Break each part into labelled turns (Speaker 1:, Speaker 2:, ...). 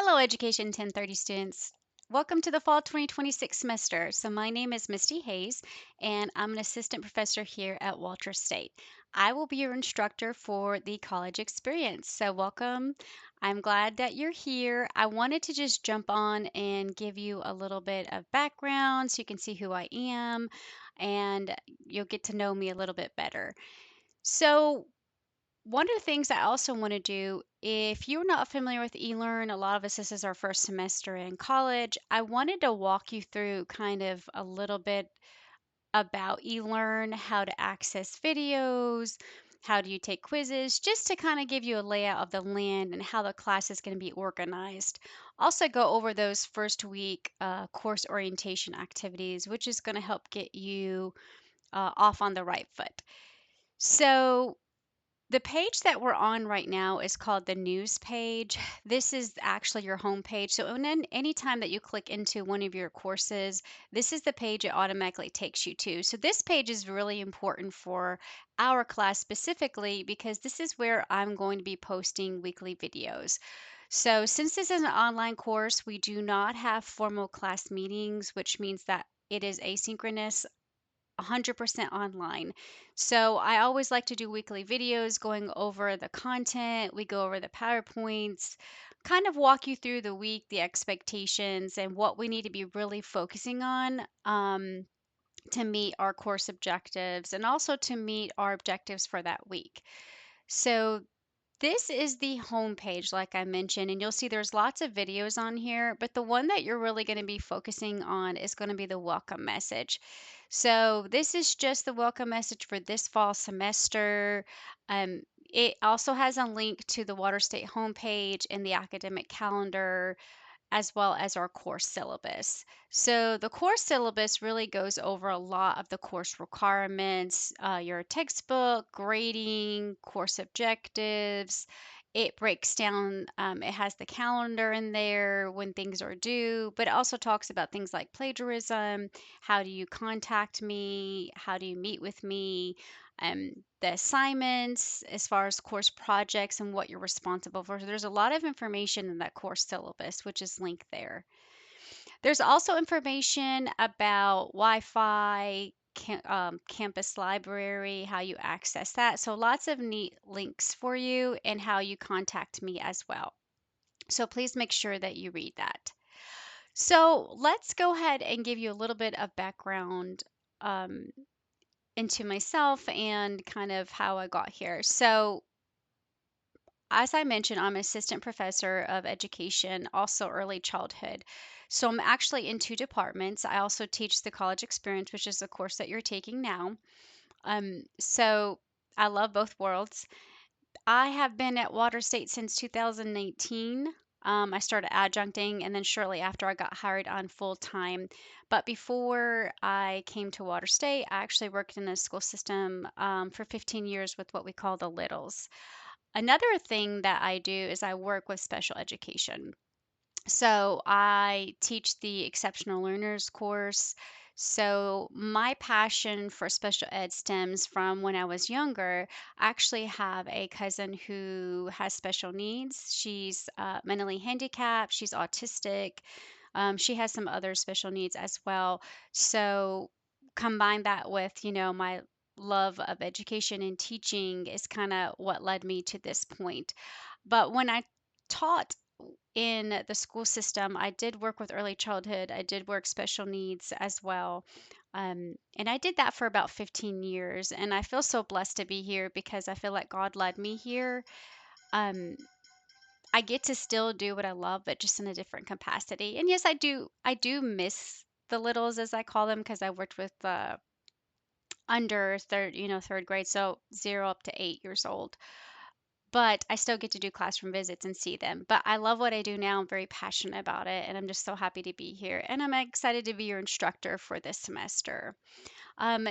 Speaker 1: Hello, Education 1030 students. Welcome to the fall 2026 semester. My name is Misty Hayes, and I'm an assistant professor here at Walter State. I will be your instructor for the college experience. Welcome. I'm glad that you're here. I wanted to just jump on and give you a little bit of background so you can see who I am and you'll get to know me a little bit better. So, one of the things I also want to do, if you're not familiar with eLearn, a lot of us, this is our first semester in college. I wanted to walk you through kind of a little bit about eLearn, how to access videos, how do you take quizzes, just to kind of give you a layout of the land and how the class is going to be organized. Also, go over those first week course orientation activities, which is going to help get you off on the right foot. So, the page that we're on right now is called the news page. This is actually your home page. So anytime that you click into one of your courses, this is the page it automatically takes you to. So this page is really important for our class specifically because this is where I'm going to be posting weekly videos. So since this is an online course, we do not have formal class meetings, which means that it is asynchronous 100% online. So I always like to do weekly videos going over the content. We go over the PowerPoints, kind of walk you through the week, the expectations, and what we need to be really focusing on to meet our course objectives and also to meet our objectives for that week. So this is the home page, like I mentioned, and you'll see there's lots of videos on here, but the one that you're really going to be focusing on is going to be the welcome message. So this is just the welcome message for this fall semester. It also has a link to the Water State homepage and the academic calendar as well as our course syllabus. So the course syllabus really goes over a lot of the course requirements, your textbook, grading, course objectives. It breaks down, it has the calendar in there when things are due, but it also talks about things like plagiarism. How do you contact me? How do you meet with me? The assignments, as far as course projects and what you're responsible for. So there's a lot of information in that course syllabus, which is linked there. There's also information about Wi-Fi, campus library, how you access that. So lots of neat links for you and how you contact me as well. So please make sure that you read that. So let's go ahead and give you a little bit of background um, into myself and kind of how I got here. So as I mentioned, I'm an assistant professor of education, also early childhood. So I'm actually in two departments. I also teach the college experience, which is the course that you're taking now. So I love both worlds. I have been at Water State since 2019. I started adjuncting, and then shortly after, I got hired on full time. But before I came to Water State, I actually worked in the school system for 15 years with what we call the Littles. Another thing that I do is I work with special education. So I teach the exceptional learners course. So my passion for special ed stems from when I was younger. I actually have a cousin who has special needs. She's mentally handicapped, she's autistic, she has some other special needs as well. So combine that with, my love of education and teaching is kind of what led me to this point. But when I taught in the school system, I did work with early childhood. I did work special needs as well. And I did that for about 15 years. And I feel so blessed to be here because I feel like God led me here. Um, I get to still do what I love, but just in a different capacity. And yes, I do miss the littles, as I call them, because I worked with under third grade, so 0 up to 8 years old. But I still get to do classroom visits and see them. But I love what I do now. I'm very passionate about it, and I'm just so happy to be here. And I'm excited to be your instructor for this semester.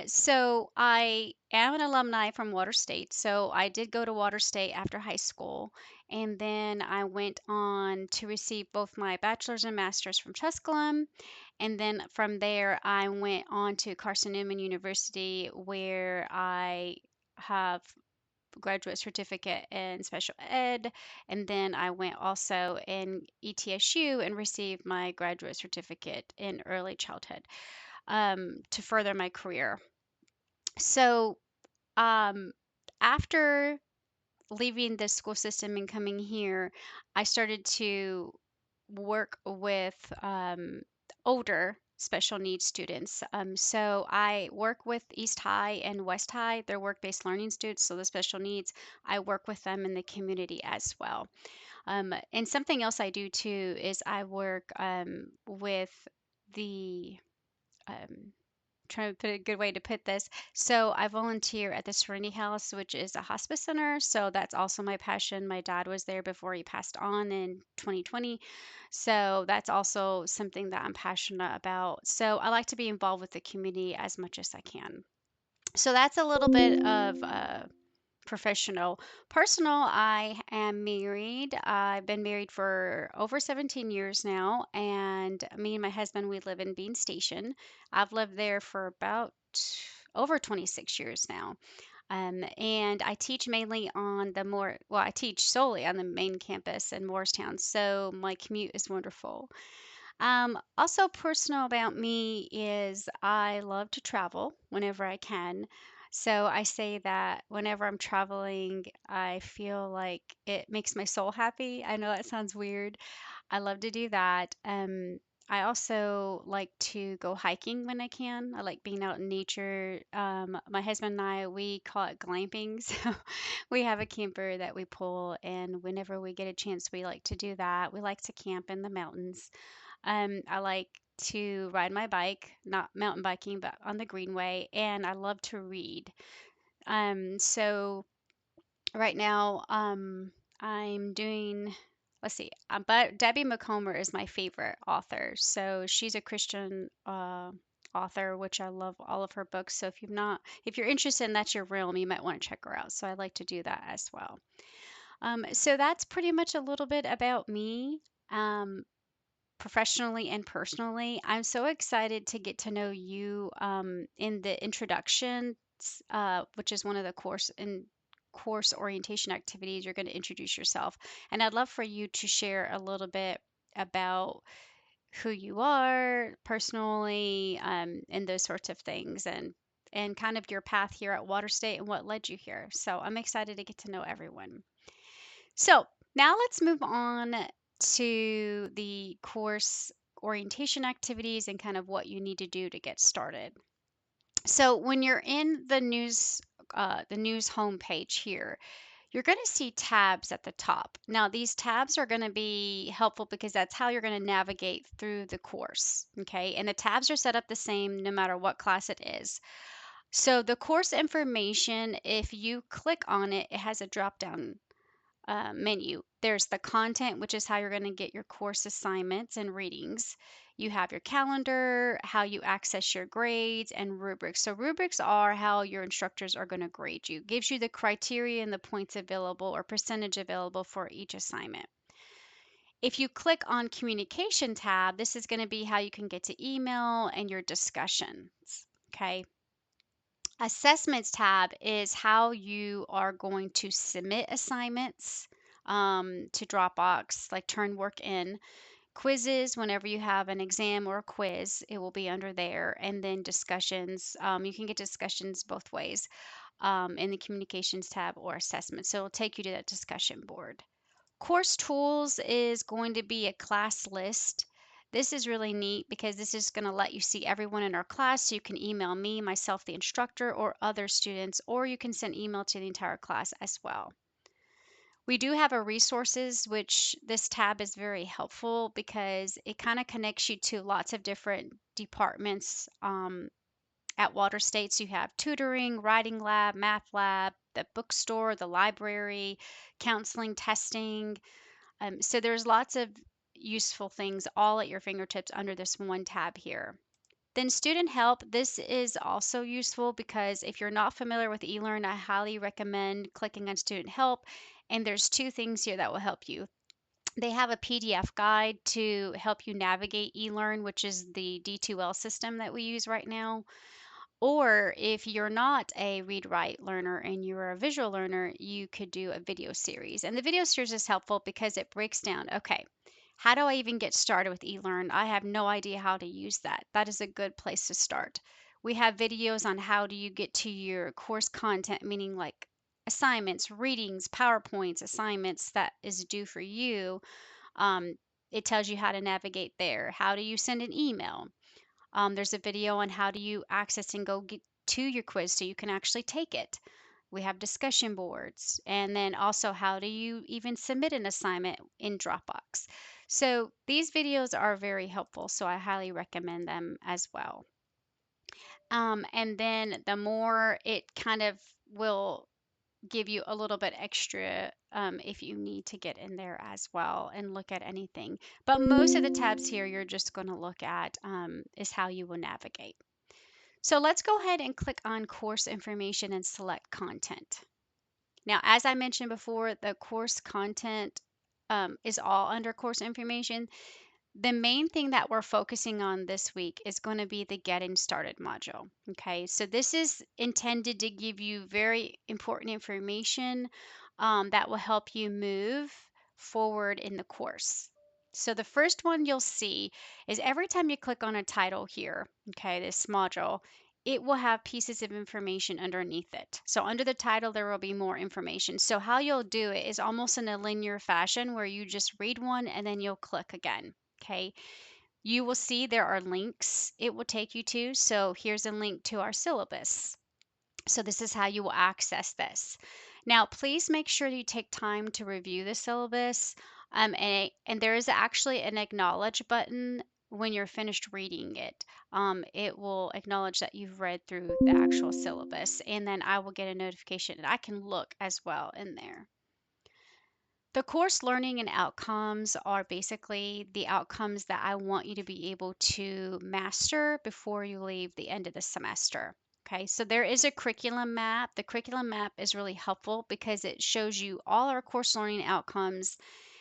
Speaker 1: So I am an alumni from Water State. So I did go to Water State after high school, and then I went on to receive both my bachelor's and master's from Tusculum. And then from there, I went on to Carson Newman University, where I have graduate certificate in special ed, and then I went also in ETSU and received my graduate certificate in early childhood to further my career. So um, after leaving the school system and coming here, I started to work with older special needs students. So I work with East High and West High. They're work-based learning students, so the special needs, I work with them in the community as well. And something else I do too is I work with the um, trying to put a good way to put this. So I volunteer at the Serenity House, which is a hospice center. So that's also my passion. My dad was there before he passed on in 2020. So that's also something that I'm passionate about. So I like to be involved with the community as much as I can. So that's a little bit of professional. Personal, I am married. I've been married for over 17 years now, and me and my husband, we live in Bean Station. I've lived there for about over 26 years now. And I teach mainly on I teach solely on the main campus in Morristown, so my commute is wonderful. Also, personal about me is I love to travel whenever I can. So I say that whenever I'm traveling, I feel like it makes my soul happy. I know that sounds weird. I love to do that. I also like to go hiking when I can. I like being out in nature. My husband and I, we call it glamping. So we have a camper that we pull, and whenever we get a chance, we like to do that. We like to camp in the mountains. I like to ride my bike, not mountain biking, but on the greenway, and I love to read. So right now, I'm doing, let's see, but Debbie McComber is my favorite author. So she's a Christian author, which I love all of her books. So if you're interested in that's your realm, you might want to check her out. So I like to do that as well. So that's pretty much a little bit about me. Um, Professionally and personally. I'm so excited to get to know you in the introduction, which is one of the course orientation activities. You're going to introduce yourself, and I'd love for you to share a little bit about who you are personally, and those sorts of things, and kind of your path here at Water State and what led you here. So I'm excited to get to know everyone. So now let's move on to the course orientation activities and kind of what you need to do to get started. So when you're in the news homepage here, you're going to see tabs at the top. Now, these tabs are going to be helpful because that's how you're going to navigate through the course. Okay, and the tabs are set up the same no matter what class it is. So the course information, if you click on it, it has a drop down menu. There's the content, which is how you're going to get your course assignments and readings. You have your calendar, how you access your grades, and rubrics. So rubrics are how your instructors are going to grade you. Gives you the criteria and the points available or percentage available for each assignment. If you click on communication tab, this is going to be how you can get to email and your discussions. Okay. Assessments tab is how you are going to submit assignments to Dropbox, like turn work in. Quizzes, whenever you have an exam or a quiz, it will be under there. And then discussions, you can get discussions both ways in the communications tab or assessment. So it'll take you to that discussion board. Course tools is going to be a class list. This is really neat because this is going to let you see everyone in our class. So you can email me, myself, the instructor, or other students, or you can send email to the entire class as well. We do have a resources, which this tab is very helpful because it kind of connects you to lots of different departments at Water State. So you have tutoring, writing lab, math lab, the bookstore, the library, counseling, testing, so there's lots of useful things all at your fingertips under this one tab here. Then student help, this is also useful because if you're not familiar with eLearn, I highly recommend clicking on student help. And there's two things here that will help you. They have a PDF guide to help you navigate eLearn, which is the D2L system that we use right now. Or if you're not a read write learner and you're a visual learner, you could do a video series. And the video series is helpful because it breaks down, okay, how do I even get started with eLearn? I have no idea how to use that. That is a good place to start. We have videos on how do you get to your course content, meaning like assignments, readings, PowerPoints, assignments that is due for you. Um, it tells you how to navigate there. How do you send an email? There's a video on how do you access and go get to your quiz so you can actually take it. We have discussion boards, and then also how do you even submit an assignment in Dropbox. So these videos are very helpful, so I highly recommend them as well. And then the more it kind of will give you a little bit extra if you need to get in there as well and look at anything. But most of the tabs here you're just going to look at is how you will navigate. So let's go ahead and click on course information and select content. Now, as I mentioned before, the course content is all under course information. The main thing that we're focusing on this week is going to be the getting started module. Okay, so this is intended to give you very important information that will help you move forward in the course. So the first one you'll see is every time you click on a title here, okay, this module, it will have pieces of information underneath it. So under the title, there will be more information. So how you'll do it is almost in a linear fashion where you just read one and then you'll click again. Okay, you will see there are links it will take you to. So here's a link to our syllabus. So this is how you will access this. Now, please make sure you take time to review the syllabus. And there is actually an acknowledge button when you're finished reading it. It will acknowledge that you've read through the actual syllabus, and then I will get a notification, and I can look as well in there. The course learning and outcomes are basically the outcomes that I want you to be able to master before you leave the end of the semester. Okay, so there is a curriculum map. The curriculum map is really helpful because it shows you all our course learning outcomes,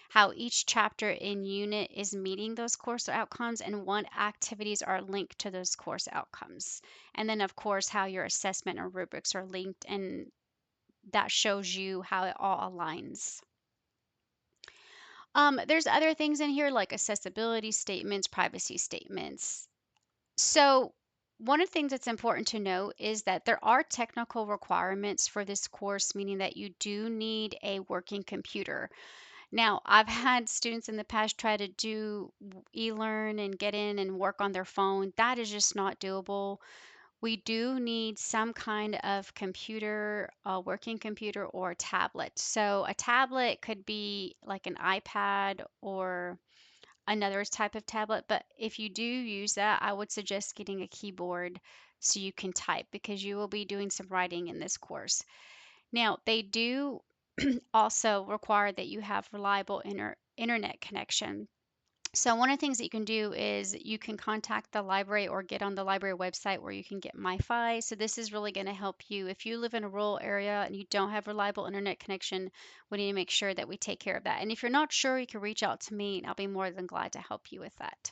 Speaker 1: how each chapter in unit is meeting those course outcomes, and what activities are linked to those course outcomes. And then, of course, how your assessment or rubrics are linked, and that shows you how it all aligns. There's other things in here like accessibility statements, privacy statements. So, one of the things that's important to note is that there are technical requirements for this course, meaning that you do need a working computer. Now, I've had students in the past try to do e-learn and get in and work on their phone. That is just not doable. We do need some kind of computer, a working computer or a tablet. So a tablet could be like an iPad or another type of tablet, but if you do use that, I would suggest getting a keyboard so you can type because you will be doing some writing in this course. Now, they do also require that you have reliable internet connection. So one of the things that you can do is you can contact the library or get on the library website where you can get MiFi. So this is really going to help you if you live in a rural area and you don't have reliable internet connection. We need to make sure that we take care of that. And if you're not sure, you can reach out to me and I'll be more than glad to help you with that.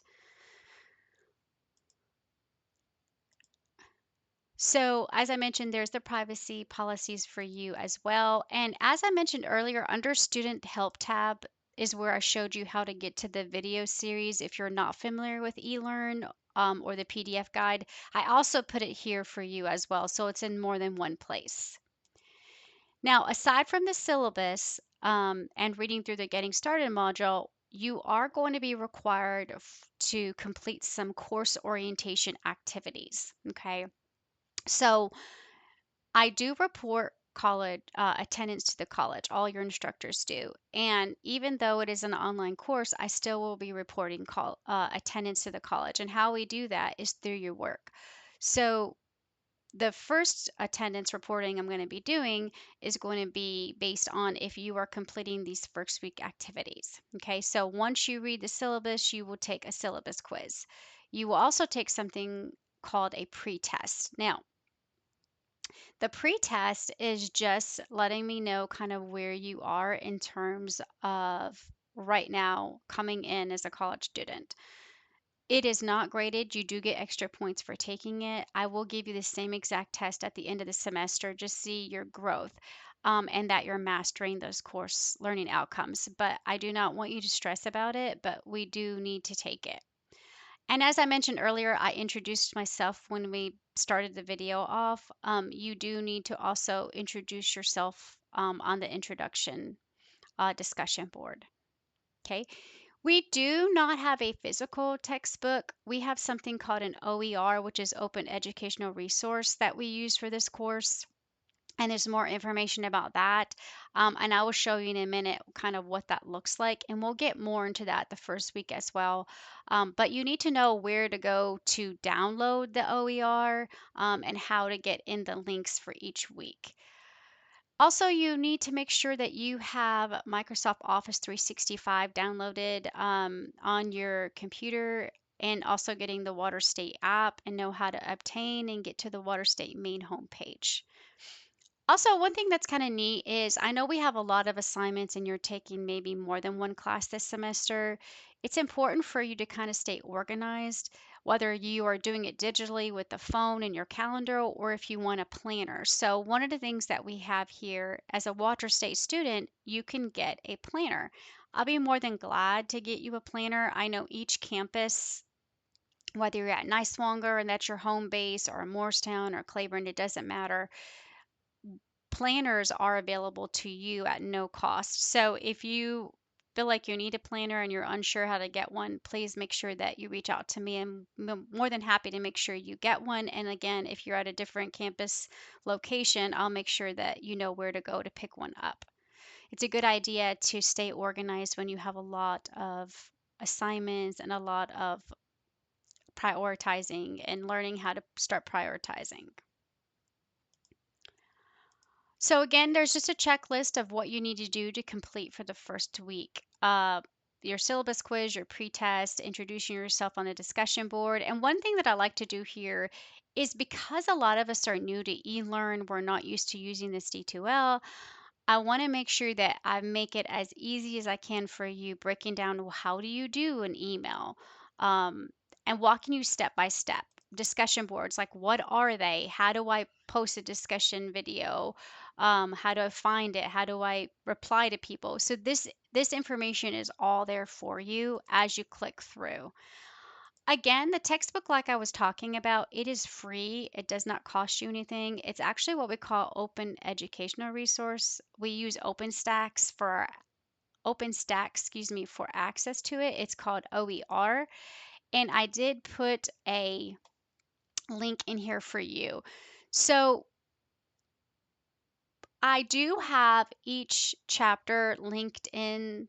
Speaker 1: So, as I mentioned, there's the privacy policies for you as well. And as I mentioned earlier, under Student Help tab is where I showed you how to get to the video series if you're not familiar with eLearn or the PDF guide. I also put it here for you as well, so it's in more than one place. Now, aside from the syllabus and reading through the Getting Started module, you are going to be required to complete some course orientation activities. Okay. So I do report college attendance to the college. All your instructors do. And even though it is an online course, I still will be reporting attendance to the college. And how we do that is through your work. So the first attendance reporting I'm going to be doing is going to be based on if you are completing these first week activities. Okay, so once you read the syllabus, you will take a syllabus quiz. You will also take something called a pre-test. Now, the pre-test is just letting me know kind of where you are in terms of right now coming in as a college student. It is not graded. You do get extra points for taking it. I will give you the same exact test at the end of the semester, just see your growth, and that you're mastering those course learning outcomes. But I do not want you to stress about it, but we do need to take it. And as I mentioned earlier, I introduced myself when we started the video off. You do need to also introduce yourself on the introduction discussion board. Okay. We do not have a physical textbook. We have something called an OER, which is Open Educational Resource, that we use for this course. And there's more information about that. And I will show you in a minute kind of what that looks like. And we'll get more into that the first week as well. But you need to know where to go to download the OER, and how to get in the links for each week. Also, you need to make sure that you have Microsoft Office 365 downloaded on your computer, and also getting the Water State app and know how to obtain and get to the Water State main homepage. Also, one thing that's kind of neat is I know we have a lot of assignments and you're taking maybe more than one class this semester. It's important for you to kind of stay organized, whether you are doing it digitally with the phone and your calendar or if you want a planner. So, one of the things that we have here as a Walter State student, you can get a planner. I'll be more than glad to get you a planner. I know each campus, whether you're at Niswonger and that's your home base, or Morristown or Claiborne, it doesn't matter, planners are available to you at no cost. So if you feel like you need a planner and you're unsure how to get one, please make sure that you reach out to me. I'm more than happy to make sure you get one. And again, if you're at a different campus location, I'll make sure that you know where to go to pick one up. It's a good idea to stay organized when you have a lot of assignments and a lot of prioritizing and learning how to start prioritizing. So again, there's just a checklist of what you need to do to complete for the first week. Your syllabus quiz, your pretest, introducing yourself on the discussion board. And one thing that I like to do here is, because a lot of us are new to eLearn, we're not used to using this D2L, I want to make sure that I make it as easy as I can for you, breaking down, well, how do you do an email, um, and walking you step by step. Discussion boards, like what are they? How do I post a discussion video? How do I find it? How do I reply to people? So this information is all there for you as you click through. Again, the textbook, like I was talking about, it is free. It does not cost you anything. It's actually what we call open educational resource. We use OpenStack, excuse me, for access to it. It's called OER, and I did put a link in here for you. So I do have each chapter linked in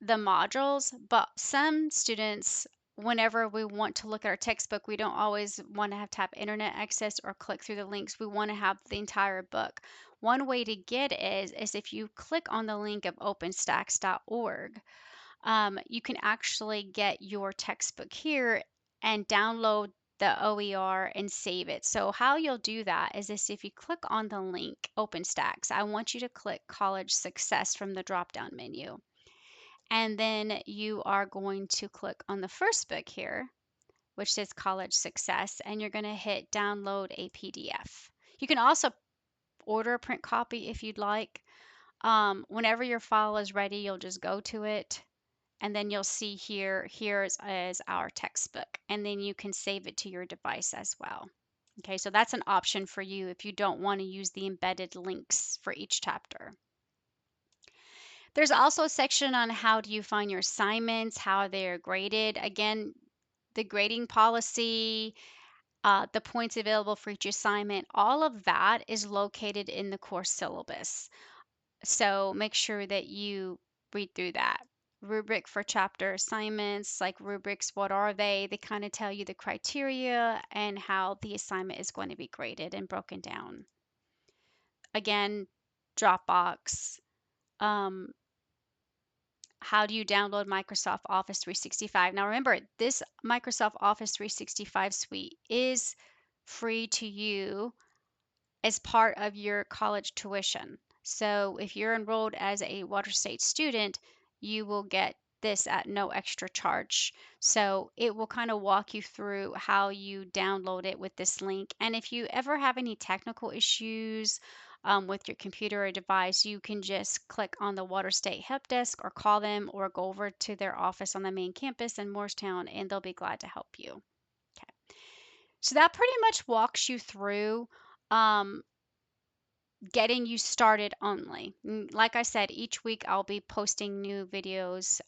Speaker 1: the modules, but some students, whenever we want to look at our textbook, we don't always want to have internet access or click through the links. We want to have the entire book. One way to get is if you click on the link of openstacks.org, you can actually get your textbook here and download the OER and save it. So how you'll do that is this: if you click on the link OpenStacks, I want you to click College Success from the drop-down menu. And then you are going to click on the first book here, which says College Success, and you're going to hit download a PDF. You can also order a print copy if you'd like. Whenever your file is ready, you'll just go to it, and then you'll see here's our textbook, and then you can save it to your device as well. Okay, so that's an option for you if you don't want to use the embedded links for each chapter. There's also a section on how do you find your assignments, how they're graded. Again, the grading policy, the points available for each assignment, all of that is located in the course syllabus. So make sure that you read through that. Rubric for chapter assignments, like rubrics, what are they? They kind of tell you the criteria and how the assignment is going to be graded and broken down. Again, Dropbox. How do you download Microsoft Office 365? Now remember, this Microsoft Office 365 suite is free to you as part of your college tuition. So if you're enrolled as a Water State student, you will get this at no extra charge. So it will kind of walk you through how you download it with this link. And if you ever have any technical issues with your computer or device, you can just click on the Water State Help Desk or call them or go over to their office on the main campus in Morristown and they'll be glad to help you. Okay. So that pretty much walks you through um, getting you started only. Like I said, each week I'll be posting new videos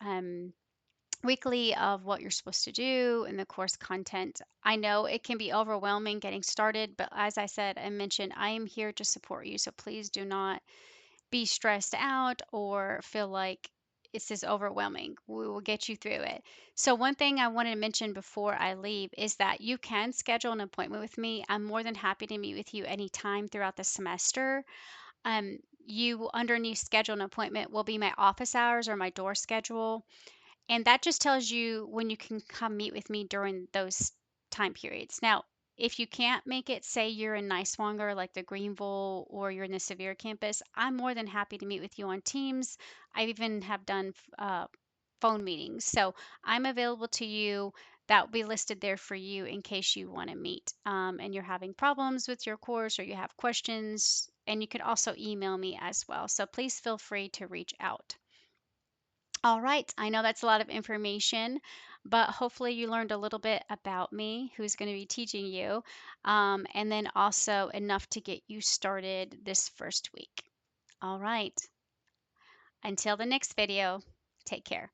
Speaker 1: weekly of what you're supposed to do and the course content. I know it can be overwhelming getting started, but as I said, I mentioned, I am here to support you. So please do not be stressed out or feel like this is overwhelming. We will get you through it. So, one thing I wanted to mention before I leave is that you can schedule an appointment with me. I'm more than happy to meet with you anytime throughout the semester. You underneath schedule an appointment will be my office hours or my door schedule. And that just tells you when you can come meet with me during those time periods. Now, if you can't make it, say you're in Niswonger, like the Greenville, or you're in the Sevier campus, I'm more than happy to meet with you on Teams. I even have done phone meetings. So I'm available to you. That will be listed there for you in case you want to meet and you're having problems with your course or you have questions. And you can also email me as well. So please feel free to reach out. All right, I know that's a lot of information, but hopefully you learned a little bit about me, who's going to be teaching you, and then also enough to get you started this first week. All right, until the next video, take care.